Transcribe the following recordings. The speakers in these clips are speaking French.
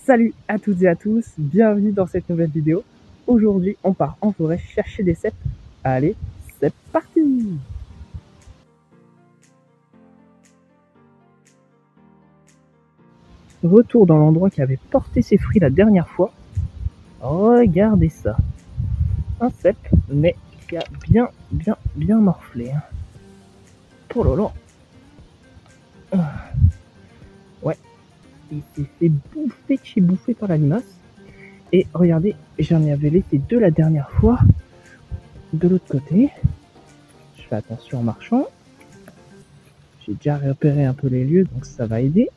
Salut à toutes et à tous, bienvenue dans cette nouvelle vidéo. Aujourd'hui, on part en forêt chercher des cèpes. Allez, c'est parti! Retour dans l'endroit qui avait porté ses fruits la dernière fois. Regardez ça. Un cèpe, mais qui a bien morflé. Oh là là. Ouais, il s'est fait bouffer de chez bouffer par la limace. Et regardez, j'en avais laissé deux la dernière fois. De l'autre côté, je fais attention en marchant. J'ai déjà repéré un peu les lieux, donc ça va aider.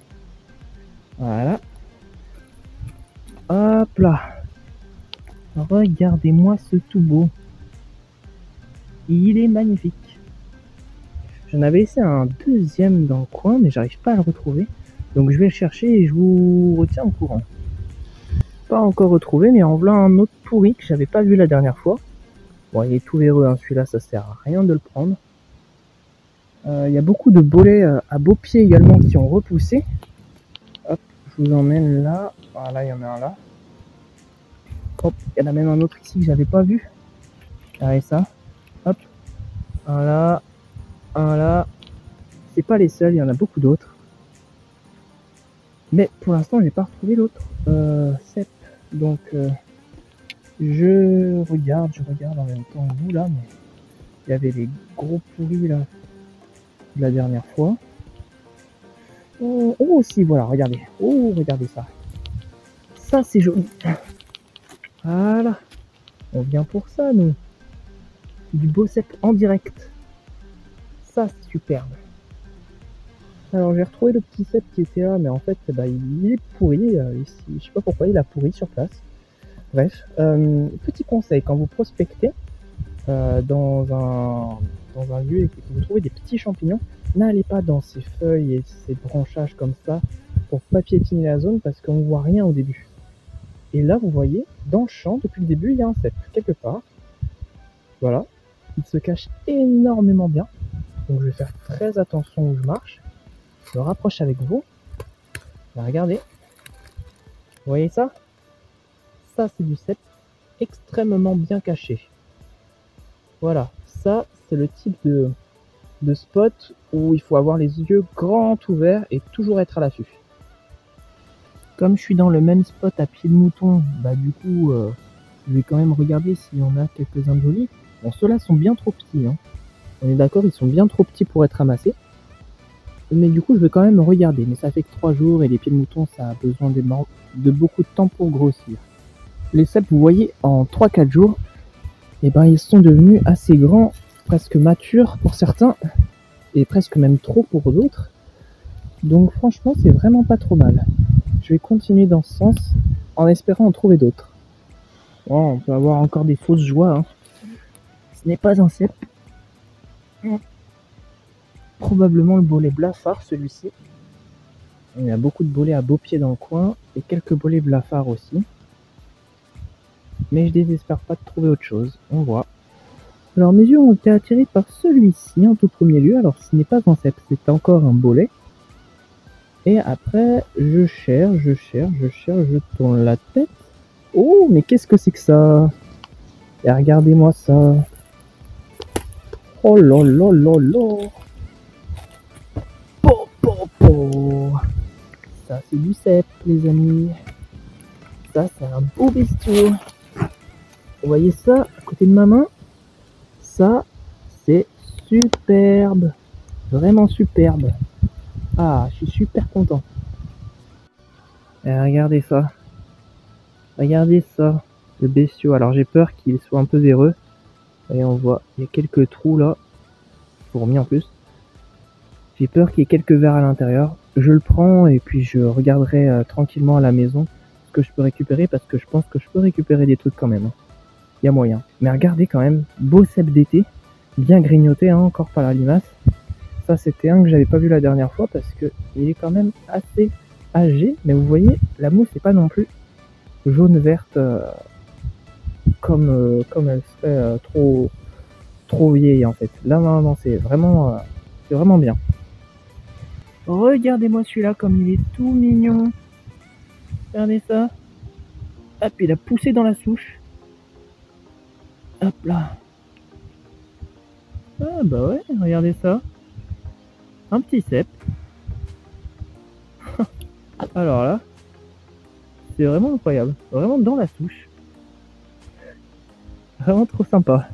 Voilà. Hop là. Regardez-moi ce tout beau. Il est magnifique. J'en avais laissé un deuxième dans le coin, mais j'arrive pas à le retrouver. Donc je vais le chercher et je vous retiens au courant. Pas encore retrouvé, mais en voilà un autre pourri que j'avais pas vu la dernière fois. Bon, il est tout véreux, hein. Celui-là, ça sert à rien de le prendre. Il y a beaucoup de bolets à beau pied également qui ont repoussé. Hop, je vous emmène là. Voilà, il y en a un là. Hop, il y en a même un autre ici que j'avais pas vu. Regardez ça. Hop, un là, un là. C'est pas les seuls, il y en a beaucoup d'autres. Mais pour l'instant, j'ai pas retrouvé l'autre cèpe. Donc, je regarde en même temps que vous là. Mais il y avait des gros pourris là de la dernière fois. Oh, si, voilà, regardez. Oh, regardez ça. Ça, c'est joli. Voilà. On vient pour ça, nous. Du beau cèpe en direct. Ça, c'est superbe. Alors, j'ai retrouvé le petit cèpe qui était là, mais en fait, bah, il est pourri. Ici. Je sais pas pourquoi, il a pourri sur place. Bref, petit conseil, quand vous prospectez dans un lieu et que vous trouvez des petits champignons, n'allez pas dans ces feuilles et ces branchages comme ça pour pas piétiner la zone parce qu'on ne voit rien au début. Et là, vous voyez, dans le champ, depuis le début, il y a un cèpe, quelque part. Voilà, il se cache énormément bien. Donc je vais faire très attention où je marche. Je me rapproche avec vous. Là, regardez. Vous voyez ça? Ça, c'est du cèpe extrêmement bien caché. Voilà, ça, c'est le type de spot où il faut avoir les yeux grands ouverts et toujours être à l'affût. Comme je suis dans le même spot à pied de mouton, bah du coup, je vais quand même regarder s'il y en a quelques-uns de jolis. Bon, ceux-là sont bien trop petits, hein. On est d'accord, ils sont bien trop petits pour être ramassés. Mais du coup, je vais quand même regarder. Mais ça fait que 3 jours et les pieds de mouton, ça a besoin de beaucoup de temps pour grossir. Les cèpes, vous voyez, en 3-4 jours, et ben, ils sont devenus assez grands, presque matures pour certains, et presque même trop pour d'autres. Donc franchement, c'est vraiment pas trop mal. Je vais continuer dans ce sens, en espérant en trouver d'autres. Oh, on peut avoir encore des fausses joies, hein. Ce n'est pas un cèpe. Probablement le bolet blafard, celui-ci. Il y a beaucoup de bolets à beau pied dans le coin, et quelques bolets blafards aussi. Mais je désespère pas de trouver autre chose, on voit. Alors mes yeux ont été attirés par celui-ci en tout premier lieu. Alors ce n'est pas un cèpe, c'est encore un bolet. Et après je cherche, je tourne la tête. Oh, mais qu'est-ce que c'est que ça? Et regardez-moi ça. Oh là là là là. Po, po, po. Ça c'est du cèpe les amis. Ça c'est un beau bestiau. Vous voyez ça à côté de ma main? Ça, c'est superbe. Vraiment superbe. Ah, je suis super content. Et regardez ça. Regardez ça. Le bestiau. Alors j'ai peur qu'il soit un peu véreux. Et on voit, il y a quelques trous là. Fourmis en plus. J'ai peur qu'il y ait quelques vers à l'intérieur. Je le prends et puis je regarderai tranquillement à la maison ce que je peux récupérer. Parce que je pense que je peux récupérer des trucs quand même. Il y a moyen. Mais regardez quand même, beau cèpe d'été, bien grignoté, hein, encore par la limace. Ça c'était un que j'avais pas vu la dernière fois parce que il est quand même assez âgé. Mais vous voyez, la mousse n'est pas non plus jaune verte comme elle serait trop vieille en fait. Là non, c'est vraiment bien. Regardez-moi celui-là comme il est tout mignon. Regardez ça. Hop, il a poussé dans la souche. Hop là. Ah bah ouais, regardez ça. Un petit cep. Alors là, c'est vraiment incroyable. Vraiment dans la souche. Vraiment trop sympa.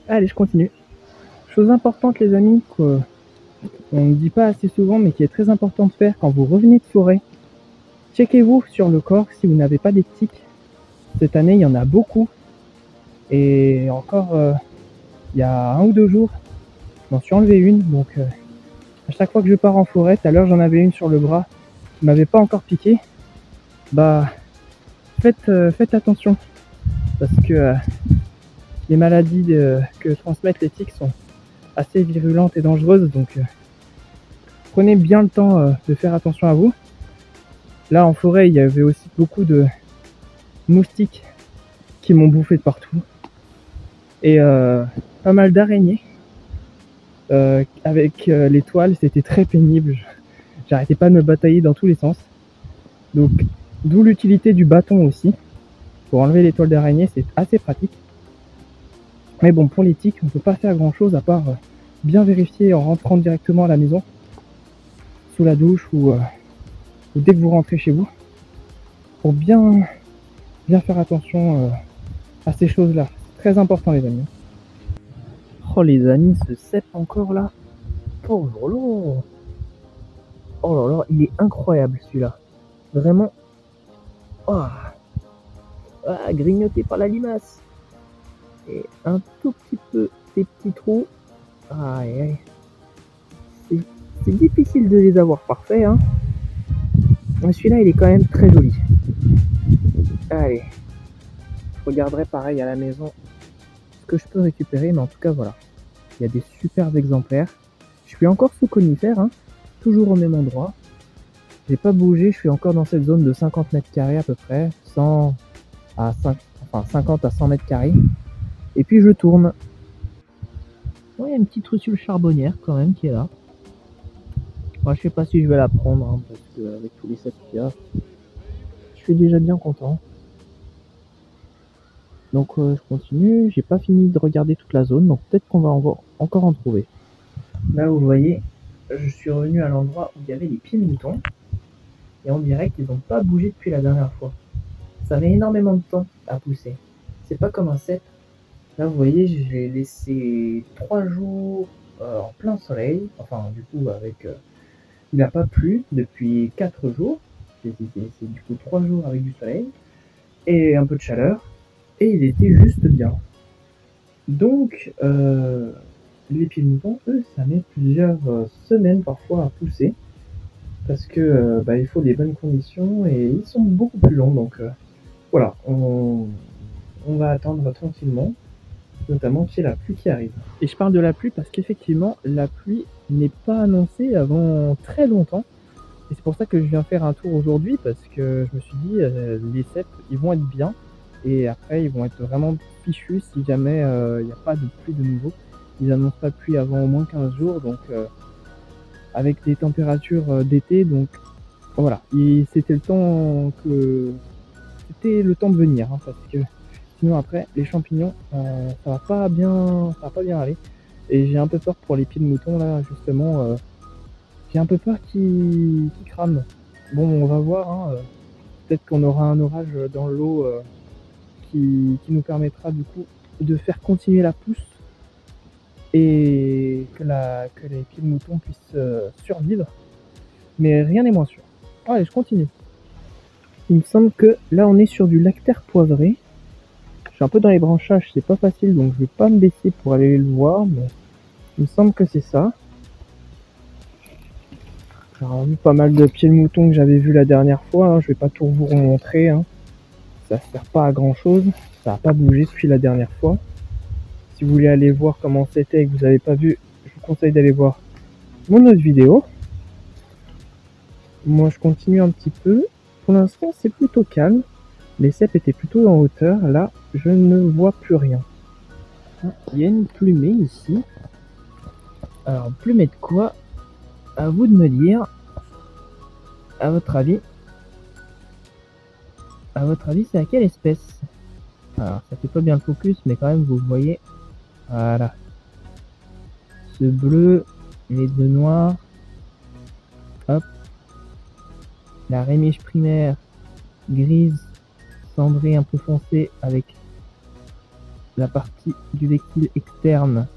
Allez, je continue. Chose importante les amis, qu'on ne dit pas assez souvent mais qui est très important de faire quand vous revenez de forêt. Checkez-vous sur le corps si vous n'avez pas des tiques. Cette année, il y en a beaucoup. Et encore, il y a 1 ou 2 jours, je m'en suis enlevé une. Donc, à chaque fois que je pars en forêt, tout à l'heure, j'en avais une sur le bras qui m'avait pas encore piqué. Bah, faites attention. Parce que les maladies que transmettent les tiques sont assez virulentes et dangereuses. Donc, prenez bien le temps de faire attention à vous. Là, en forêt, il y avait aussi beaucoup de moustiques qui m'ont bouffé de partout. Et pas mal d'araignées. Avec les toiles, c'était très pénible. J'arrêtais pas de me batailler dans tous les sens. Donc, d'où l'utilité du bâton aussi. Pour enlever les toiles d'araignée, c'est assez pratique. Mais bon, pour les tiques, on peut pas faire grand chose à part bien vérifier en rentrant directement à la maison, sous la douche ou dès que vous rentrez chez vous, pour bien faire attention à ces choses-là. Très important les amis. Oh les amis, ce cep encore là. Oh là là. Oh là là, il est incroyable celui-là. Vraiment. Oh. Ah, grignoté par la limace. Et un tout petit peu des petits trous. Aïe aïe. C'est difficile de les avoir parfaits, hein. Mais celui-là, il est quand même très joli. Allez. Je regarderai pareil à la maison ce que je peux récupérer, mais en tout cas, voilà. Il y a des super exemplaires. Je suis encore sous conifère, hein. Toujours au même endroit. J'ai pas bougé, je suis encore dans cette zone de 50 mètres carrés à peu près. 50 à 100 mètres carrés. Et puis je tourne. Bon, il y a une petite trussule charbonnière quand même qui est là. Moi, je sais pas si je vais la prendre, hein, parce que avec tous les ceps qu'il y a, je suis déjà bien content. Donc je continue, j'ai pas fini de regarder toute la zone, donc peut-être qu'on va encore en trouver. Là vous voyez, je suis revenu à l'endroit où il y avait les pieds de mouton. Et on dirait qu'ils n'ont pas bougé depuis la dernière fois. Ça met énormément de temps à pousser. C'est pas comme un cep. Là vous voyez, je l'ai laissé 3 jours en plein soleil. Enfin du coup avec... il n'a pas plu depuis 4 jours. C'est du coup 3 jours avec du soleil. Et un peu de chaleur. Et il était juste bien. Donc les pieds de mouton, eux, ça met plusieurs semaines parfois à pousser. Parce que il faut des bonnes conditions et ils sont beaucoup plus longs. Donc voilà, on va attendre tranquillement, notamment qu'il y ait la pluie qui arrive. Et je parle de la pluie parce qu'effectivement, la pluie n'est pas annoncée avant très longtemps. Et c'est pour ça que je viens faire un tour aujourd'hui, parce que je me suis dit, les ceps, ils vont être bien. Et après, ils vont être vraiment fichus si jamais il n'y a pas de pluie de nouveau. Ils annoncent pas de pluie avant au moins 15 jours, donc avec des températures d'été, donc voilà. C'était le temps de venir, hein, parce que sinon après, les champignons, ça va pas bien aller. Et j'ai un peu peur pour les pieds de mouton là, justement. J'ai un peu peur qu'ils crament. Bon, on va voir, hein, peut-être qu'on aura un orage dans l'eau qui nous permettra du coup de faire continuer la pousse et que les pieds de mouton puissent survivre. Mais rien n'est moins sûr. Allez, je continue. Il me semble que là on est sur du lactaire poivré. Je suis un peu dans les branchages, c'est pas facile, donc je vais pas me baisser pour aller le voir, mais il me semble que c'est ça. J'ai vu pas mal de pieds de mouton que j'avais vu la dernière fois, hein. Je vais pas tout vous remontrer, hein. Ça sert pas à grand chose, ça n'a pas bougé depuis la dernière fois. Si vous voulez aller voir comment c'était et que vous n'avez pas vu, je vous conseille d'aller voir mon autre vidéo. Moi je continue un petit peu. Pour l'instant c'est plutôt calme. Les ceps étaient plutôt en hauteur. Là je ne vois plus rien. Il y a une plumée ici. Alors plumée de quoi? À vous de me dire. À votre avis. À votre avis, c'est à quelle espèce? Alors, ça fait pas bien le focus, mais quand même, vous voyez. Voilà. Ce bleu, les deux noirs. Hop. La rémiche primaire, grise, cendrée un peu foncée, avec la partie du vectile externe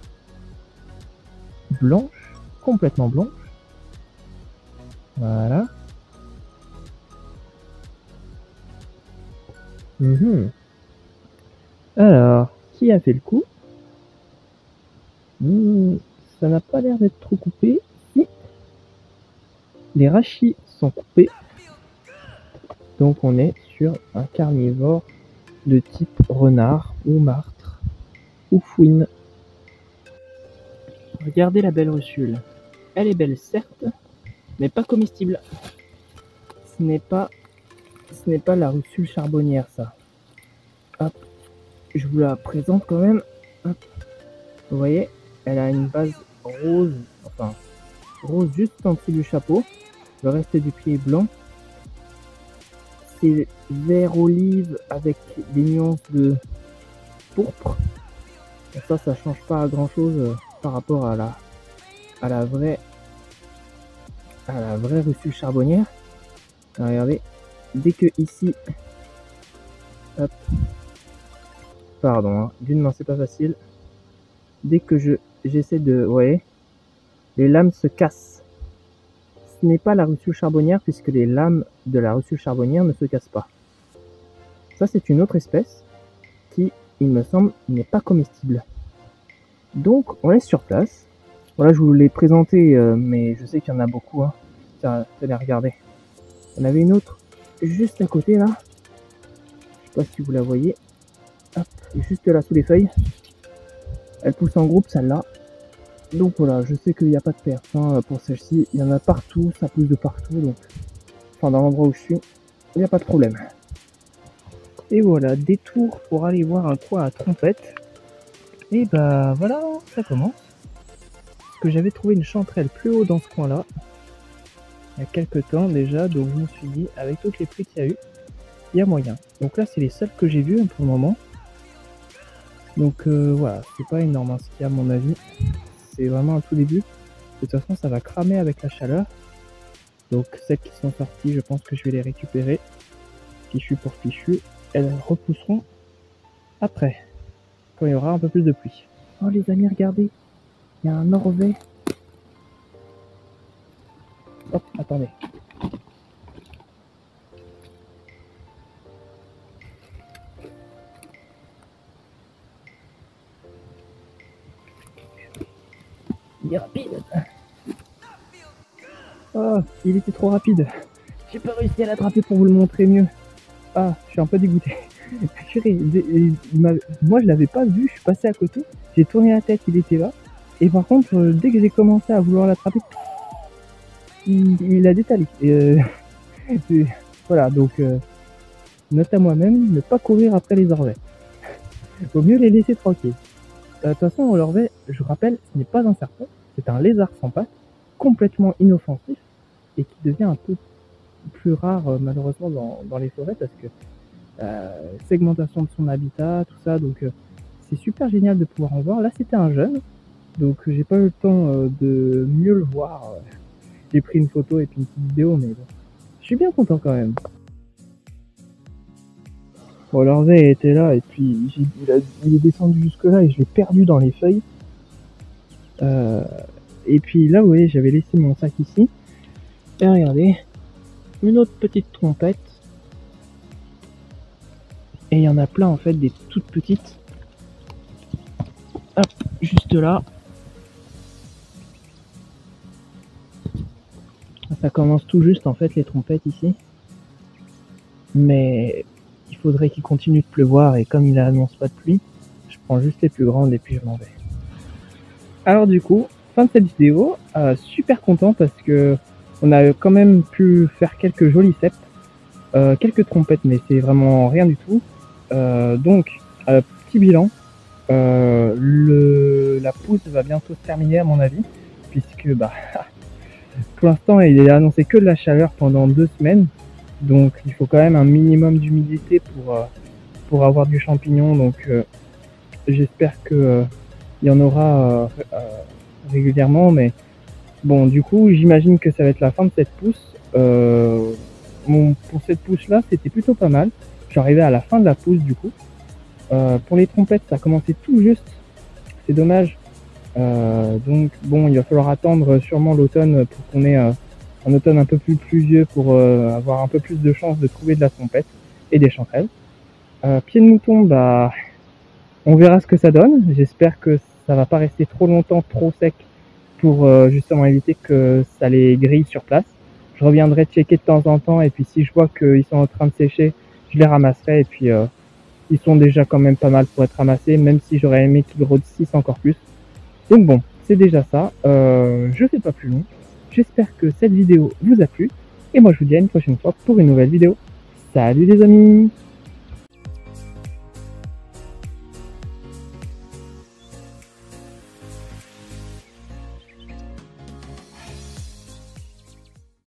blanche, complètement blanche. Voilà. Alors, qui a fait le coup? Ça n'a pas l'air d'être trop coupé. Si. Les rachis sont coupés. Donc on est sur un carnivore de type renard ou martre ou fouine. Regardez la belle russule. Elle est belle certes, mais pas comestible. Ce n'est pas la russule charbonnière, ça. Hop, je vous la présente quand même. Hop. Vous voyez, elle a une base rose, enfin rose juste en dessous du chapeau. Le reste du pied est blanc. C'est vert olive avec des nuances de pourpre. Et ça change pas grand chose par rapport à la vraie russule charbonnière. Alors, regardez, dès que ici, hop, pardon, hein, d'une main c'est pas facile. Dès que j'essaie de, vous voyez, les lames se cassent. Ce n'est pas la russule charbonnière puisque les lames de la russule charbonnière ne se cassent pas. Ça c'est une autre espèce qui, il me semble, n'est pas comestible. Donc on laisse sur place. Voilà, je vous l'ai présenté, mais je sais qu'il y en a beaucoup. Hein. Tiens, allez regarder. Il y en avait une autre juste à côté là. Je sais pas si vous la voyez. Hop, juste là sous les feuilles. Elle pousse en groupe celle-là. Donc voilà, je sais qu'il n'y a pas de perte hein, pour celle-ci. Il y en a partout, ça pousse de partout. Donc, enfin dans l'endroit où je suis, il n'y a pas de problème. Et voilà, détour pour aller voir un coin à trompette. Et bah voilà, ça commence. Parce que j'avais trouvé une chanterelle plus haut dans ce coin-là. Il y a quelques temps déjà, donc je me suis dit, avec toutes les pluies qu'il y a eu, il y a moyen. Donc là, c'est les seuls que j'ai vus hein, pour le moment. Donc voilà, c'est pas énorme hein, ce qu'il y a à mon avis. C'est vraiment un tout début. De toute façon, ça va cramer avec la chaleur. Donc celles qui sont sorties, je pense que je vais les récupérer. Fichu pour fichu. Elles repousseront après, quand il y aura un peu plus de pluie. Oh les amis, regardez. Il y a un orvet. Hop, attendez. Il est rapide. Oh, il était trop rapide. J'ai pas réussi à l'attraper pour vous le montrer mieux. Ah, je suis un peu dégoûté. Moi, je l'avais pas vu, je suis passé à côté. J'ai tourné la tête, il était là. Et par contre, dès que j'ai commencé à vouloir l'attraper, il a détalé. Voilà, donc, note à moi-même, ne pas courir après les orvets. Vaut mieux les laisser tranquilles. De toute façon, l'orvet, je rappelle, ce n'est pas un serpent, c'est un lézard sans pattes, complètement inoffensif, et qui devient un peu plus rare malheureusement dans les forêts parce que segmentation de son habitat, tout ça, donc c'est super génial de pouvoir en voir. Là c'était un jeune, donc j'ai pas eu le temps de mieux le voir. J'ai pris une photo et puis une petite vidéo, mais bon, je suis bien content quand même. Bon, l'orvet était là et puis il est descendu jusque là et je l'ai perdu dans les feuilles. Et puis là, vous voyez, j'avais laissé mon sac ici. Et regardez, une autre petite trompette. Et il y en a plein en fait, des toutes petites. Hop, juste là. Ça commence tout juste en fait les trompettes ici. Mais il faudrait qu'il continue de pleuvoir et comme il annonce pas de pluie, je prends juste les plus grandes et puis je m'en vais. Alors du coup, fin de cette vidéo, super content parce que on a quand même pu faire quelques jolis ceps, quelques trompettes mais c'est vraiment rien du tout. Donc petit bilan, la pousse va bientôt se terminer à mon avis, puisque bah pour l'instant il est annoncé que de la chaleur pendant 2 semaines, Donc il faut quand même un minimum d'humidité pour avoir du champignon. Donc j'espère que il y en aura régulièrement. Mais bon, du coup, j'imagine que ça va être la fin de cette pousse. Pour cette pousse-là, c'était plutôt pas mal. Je suis arrivé à la fin de la pousse du coup. Pour les trompettes, ça a commencé tout juste. C'est dommage. Donc bon, il va falloir attendre sûrement l'automne pour qu'on ait un automne un peu plus pluvieux pour avoir un peu plus de chances de trouver de la trompette et des chanterelles. Pied de mouton, bah on verra ce que ça donne. J'espère que ça va pas rester trop longtemps trop sec pour justement éviter que ça les grille sur place. Je reviendrai checker de temps en temps et puis si je vois qu'ils sont en train de sécher, je les ramasserai et puis ils sont déjà quand même pas mal pour être ramassés, même si j'aurais aimé qu'ils grossissent encore plus. Donc bon, c'est déjà ça. Je fais pas plus long. J'espère que cette vidéo vous a plu et moi je vous dis à une prochaine fois pour une nouvelle vidéo. Salut les amis!